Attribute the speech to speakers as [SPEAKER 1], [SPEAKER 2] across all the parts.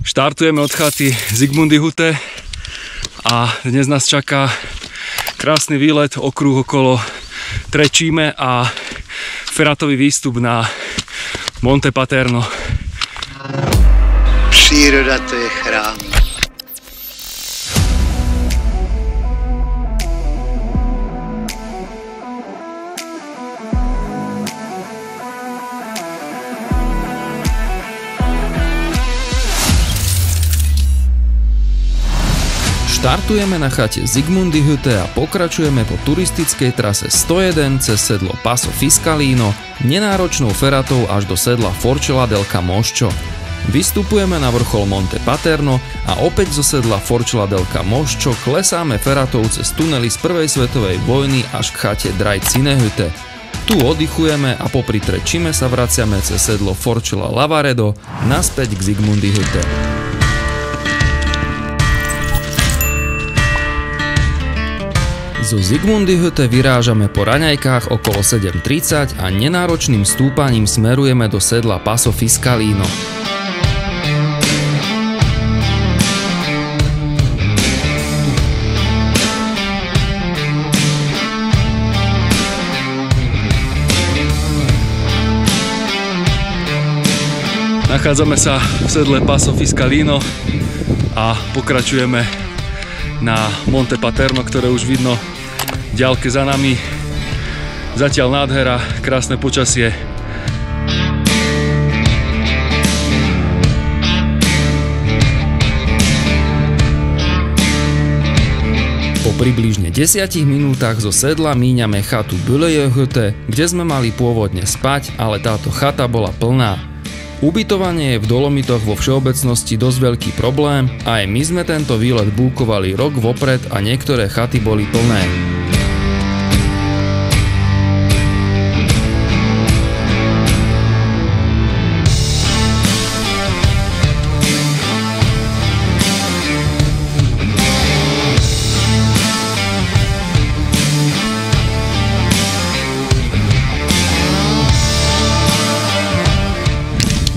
[SPEAKER 1] Štartujeme od chaty Zigmundyhütte a dnes nás čaká krásny výlet, okruh okolo Trečíme a feratový výstup na Monte Paterno.
[SPEAKER 2] Příroda to je chrám.
[SPEAKER 3] Štartujeme na chate Zigmundyhütte a pokračujeme po turistickej trase 101 cez sedlo Passo Fiscalino, nenáročnou feratou až do sedla Forcella del Camoscio. Vystupujeme na vrchol Monte Paterno a opäť zo sedla Forcella del Camoscio klesáme feratou cez tunely z prvej svetovej vojny až k chate Drei-Zinehütte. Tu oddychujeme a popri Trečíme sa vraciame cez sedlo Forcella Lavaredo naspäť k Zigmundyhütte. Zo Zigmundyhütte vyrážame po raňajkách okolo 7:30 a nenáročným stúpaním smerujeme do sedla Passo Fiscalino.
[SPEAKER 1] Nachádzame sa v sedle Passo Fiscalino a pokračujeme na Monte Paterno, ktoré už vidno v ďalke za nami. Zatiaľ nádhera, krásne počasie.
[SPEAKER 3] Po približne 10 minútach zo sedla míňame chatu Bühlejehütte, kde sme mali pôvodne spať, ale táto chata bola plná. Ubytovanie je v Dolomitoch vo všeobecnosti dosť veľký problém a aj my sme tento výlet búkovali rok vopred a niektoré chaty boli plné.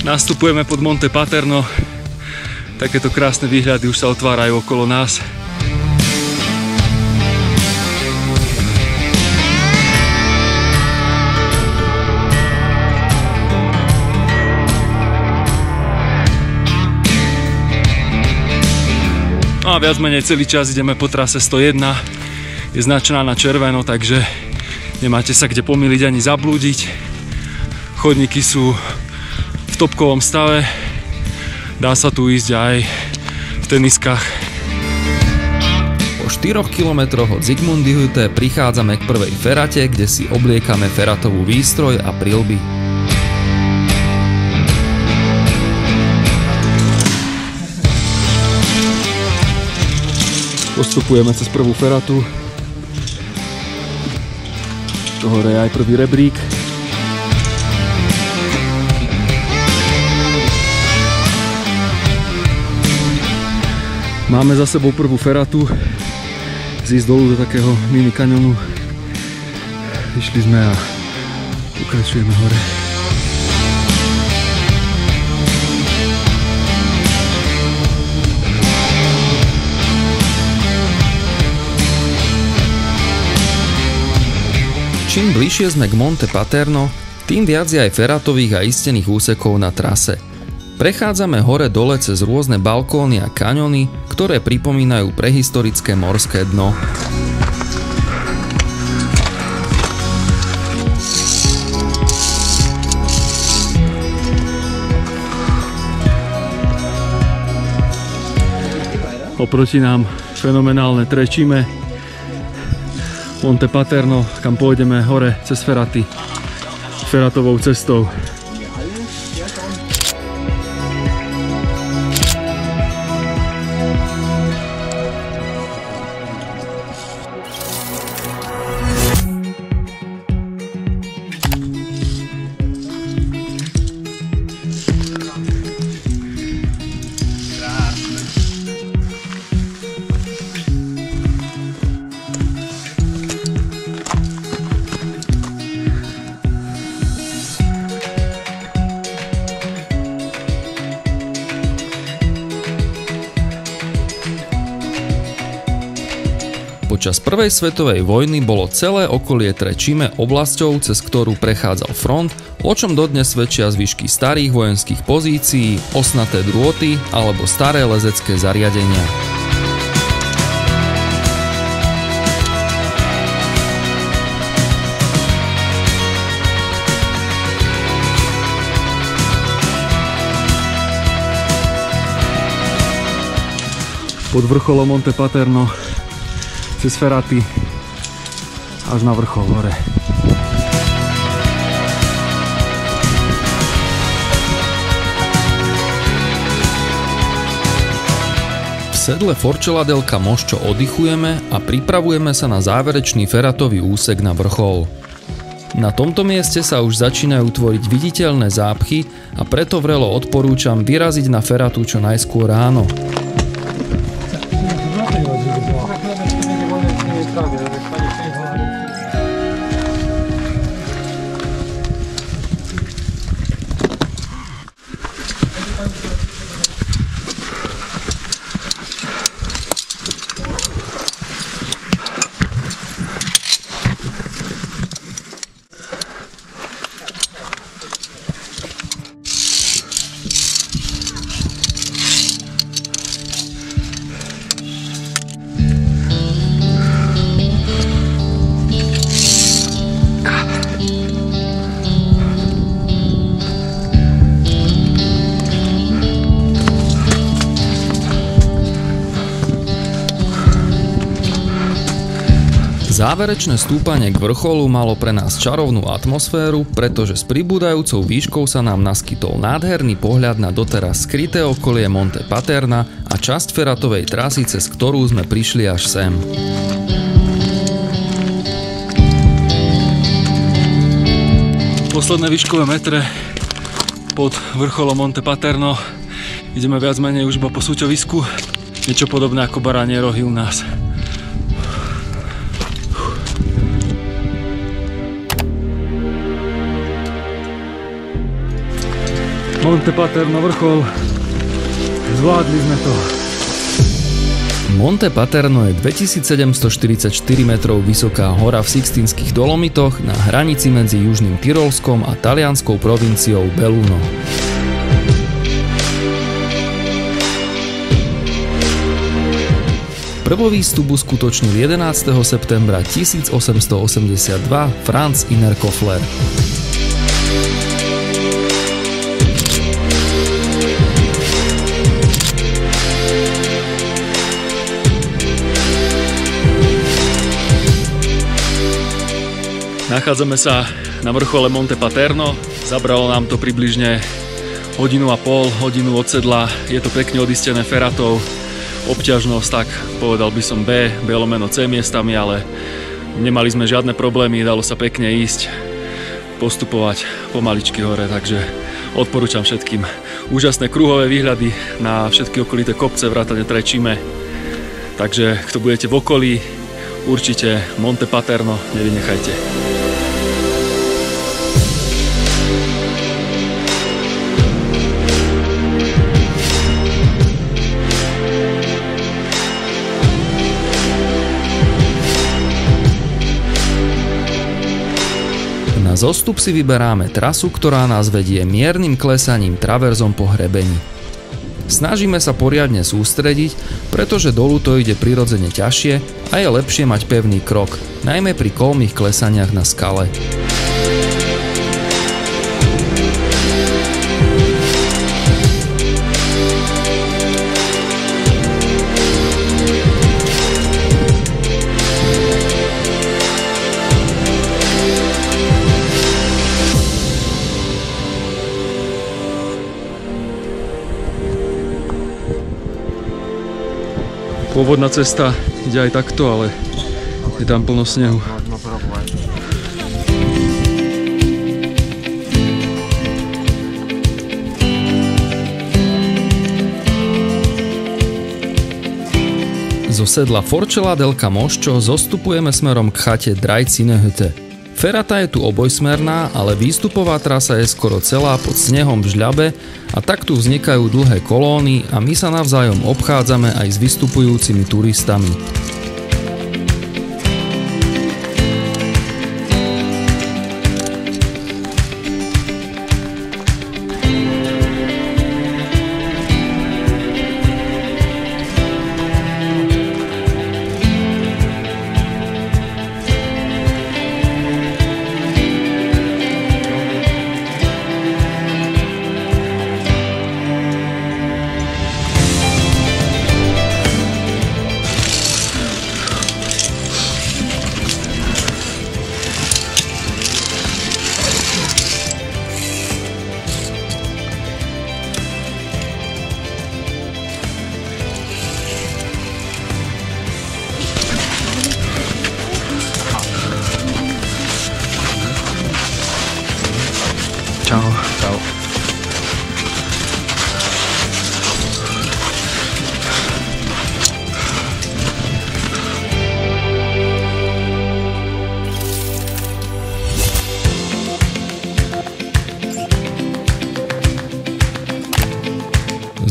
[SPEAKER 1] Nastupujeme pod Monte Paterno, takéto krásne výhľady už sa otvárajú okolo nás. No a viac menej celý čas ideme po trase 101, je značená na červeno, takže nemáte sa kde pomýliť ani zablúdiť. Chodníky sú v topkovom stave, dá sa tu ísť aj v teniskách.
[SPEAKER 3] Po 4 kilometroch od Zigmundyhütte prichádzame k prvej ferate, kde si obliekame feratovú výstroj a prilby.
[SPEAKER 1] Postupujeme cez prvú feratu. Tu hore je aj prvý rebrík. Máme za sebou prvú feratu, zísť dolu do takého mini kaňonu. Vyšli sme a pokračujeme hore.
[SPEAKER 3] Čím bližšie sme k Monte Paterno, tým viac je aj feratových a istených úsekov na trase. Prechádzame hore-dole cez rôzne balkóny a kaňony, ktoré pripomínajú prehistorické morské dno.
[SPEAKER 1] Oproti nám fenomenálne Trečíme, Monte Paterno, kam pôjdeme hore cez feraty, feratovou cestou.
[SPEAKER 3] Počas prvej svetovej vojny bolo celé okolie Trečime oblasťou, cez ktorú prechádzal front, o čom dodnes svedčia zvyšky starých vojenských pozícií, osnaté drôty alebo staré lezecké zariadenia.
[SPEAKER 1] Pod vrcholom Monte Paterno cez Feraty až na vrchol hore.
[SPEAKER 3] V sedle Forcella del Camoscio oddychujeme a pripravujeme sa na záverečný feratový úsek na vrchol. Na tomto mieste sa už začínajú tvoriť viditeľné zápchy a preto vrelo odporúčam vyraziť na feratu čo najskôr ráno. Záverečné stúpanie k vrcholu malo pre nás čarovnú atmosféru, pretože s pribúdajúcou výškou sa nám naskytol nádherný pohľad na doteraz skryté okolie Monte Paterna a časť feratovej trasy, cez ktorú sme prišli až sem.
[SPEAKER 1] Posledné výškové metre pod vrcholom Monte Paterno. Ideme viac menej už iba po súťovisku. Niečo podobné ako Baranie rohy u nás. Monte Paterno vrchol. Zvládli sme to.
[SPEAKER 3] Monte Paterno je 2744 metrov vysoká hora v Sixtínskych Dolomitoch na hranici medzi Južným Tyrolskom a talianskou provinciou Belluno. Prvovýstup uskutočnil 11. septembra 1882 Franz Innerkofler.
[SPEAKER 1] Nachádzame sa na vrchole Monte Paterno. Zabralo nám to približne hodinu a pol, hodinu od sedla. Je to pekne odistené feratou. Obťažnosť, tak povedal by som B/C miestami, ale nemali sme žiadne problémy, dalo sa pekne ísť, postupovať pomaličky hore, takže odporúčam všetkým úžasné kruhové výhľady na všetky okolité kopce vrátane Trečime. Takže kto budete v okolí, určite Monte Paterno nevynechajte.
[SPEAKER 3] Na zostup si vyberáme trasu, ktorá nás vedie miernym klesaním traverzom po hrebení. Snažíme sa poriadne sústrediť, pretože dolu to ide prirodzene ťažšie a je lepšie mať pevný krok, najmä pri kolmých klesaniach na skale.
[SPEAKER 1] Pôvodná cesta ide aj takto, ale je tam plno snehu.
[SPEAKER 3] Zo sedla Forcella del Camoscio zostupujeme smerom k chate Drei Zinnehütte. Ferata je tu obojsmerná, ale výstupová trasa je skoro celá pod snehom v žľabe a tak tu vznikajú dlhé kolóny a my sa navzájom obchádzame aj s vystupujúcimi turistami.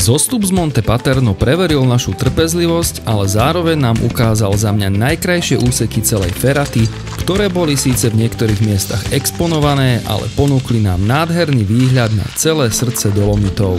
[SPEAKER 3] Zostup z Monte Paterno preveril našu trpezlivosť, ale zároveň nám ukázal za mňa najkrajšie úseky celej Feraty, ktoré boli síce v niektorých miestach exponované, ale ponúkli nám nádherný výhľad na celé srdce Dolomitov.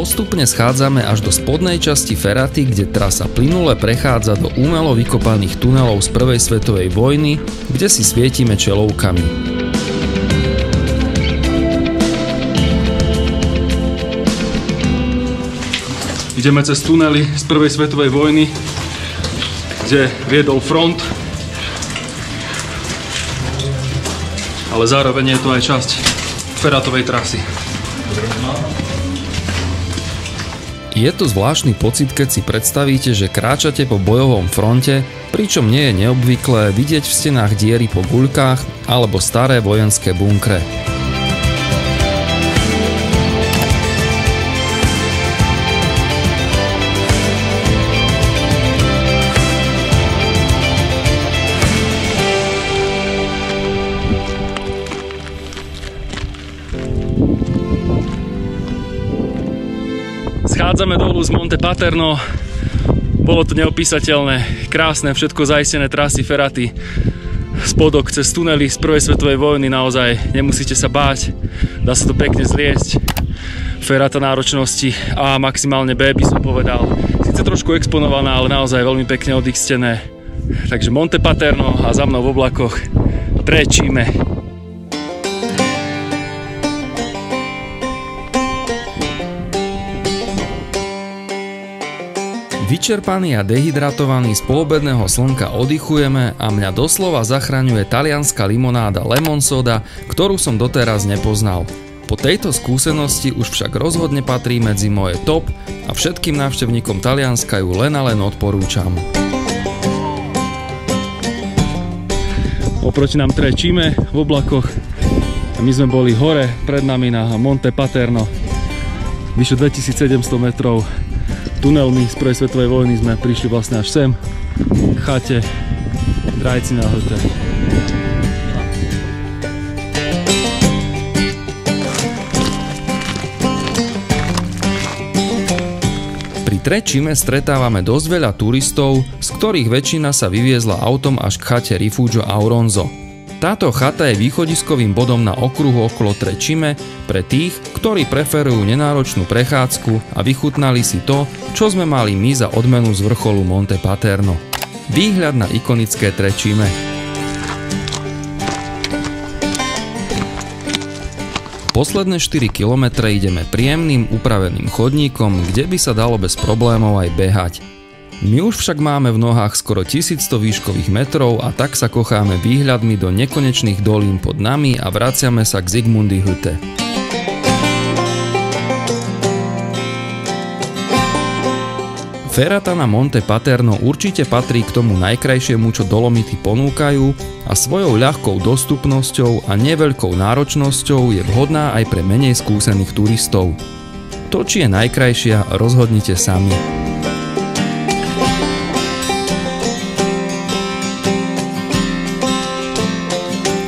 [SPEAKER 3] Postupne schádzame až do spodnej časti Feraty, kde trasa plynule prechádza do umelo vykopaných tunelov z prvej svetovej vojny, kde si svietime čelovkami.
[SPEAKER 1] Ideme cez tunely z prvej svetovej vojny, kde viedol front, ale zároveň je to aj časť Feratovej trasy.
[SPEAKER 3] Je to zvláštny pocit, keď si predstavíte, že kráčate po bojovom fronte, pričom nie je neobvyklé vidieť v stenách diery po guľkách alebo staré vojenské bunkre.
[SPEAKER 1] Schádzame dolu z Monte Paterno, bolo to neopísateľné, krásne, všetko zaistené trasy Feraty, spodok cez tunely z prvej svetovej vojny, naozaj nemusíte sa báť, dá sa to pekne zliesť, Ferata náročnosti A, maximálne B by som povedal, síce trošku exponovaná, ale naozaj veľmi pekne odixtené, takže Monte Paterno a za mnou v oblakoch Trečime.
[SPEAKER 3] Vyčerpaný a dehydratovaný z poobedného slnka oddychujeme a mňa doslova zachraňuje talianska limonáda Lemon Soda, ktorú som doteraz nepoznal. Po tejto skúsenosti už však rozhodne patrí medzi moje top a všetkým návštevníkom Talianska ju len a len odporúčam.
[SPEAKER 1] Oproti nám Trečime v oblakoch a my sme boli hore pred nami na Monte Paterno, vyše 2700 metrov. Tunelmi z prvej svetovej vojny sme prišli vlastne až sem, k chate Drajcina Hütte.
[SPEAKER 3] Pri Trečime stretávame dosť veľa turistov, z ktorých väčšina sa vyviezla autom až k chate Rifugio Auronzo. Táto chata je východiskovým bodom na okruhu okolo Trečime pre tých, ktorí preferujú nenáročnú prechádzku a vychutnali si to, čo sme mali my za odmenu z vrcholu Monte Paterno. Výhľad na ikonické Trečime. Posledné 4 km ideme príjemným upraveným chodníkom, kde by sa dalo bez problémov aj behať. My už však máme v nohách skoro 1100 výškových metrov a tak sa kocháme výhľadmi do nekonečných dolín pod nami a vraciame sa k Zigmundihütte. Ferata na Monte Paterno určite patrí k tomu najkrajšiemu, čo Dolomity ponúkajú a svojou ľahkou dostupnosťou a neveľkou náročnosťou je vhodná aj pre menej skúsených turistov. To, či je najkrajšia, rozhodnite sami.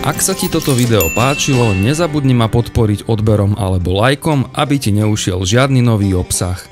[SPEAKER 3] Ak sa ti toto video páčilo, nezabudni ma podporiť odberom alebo lajkom, aby ti neušiel žiadny nový obsah.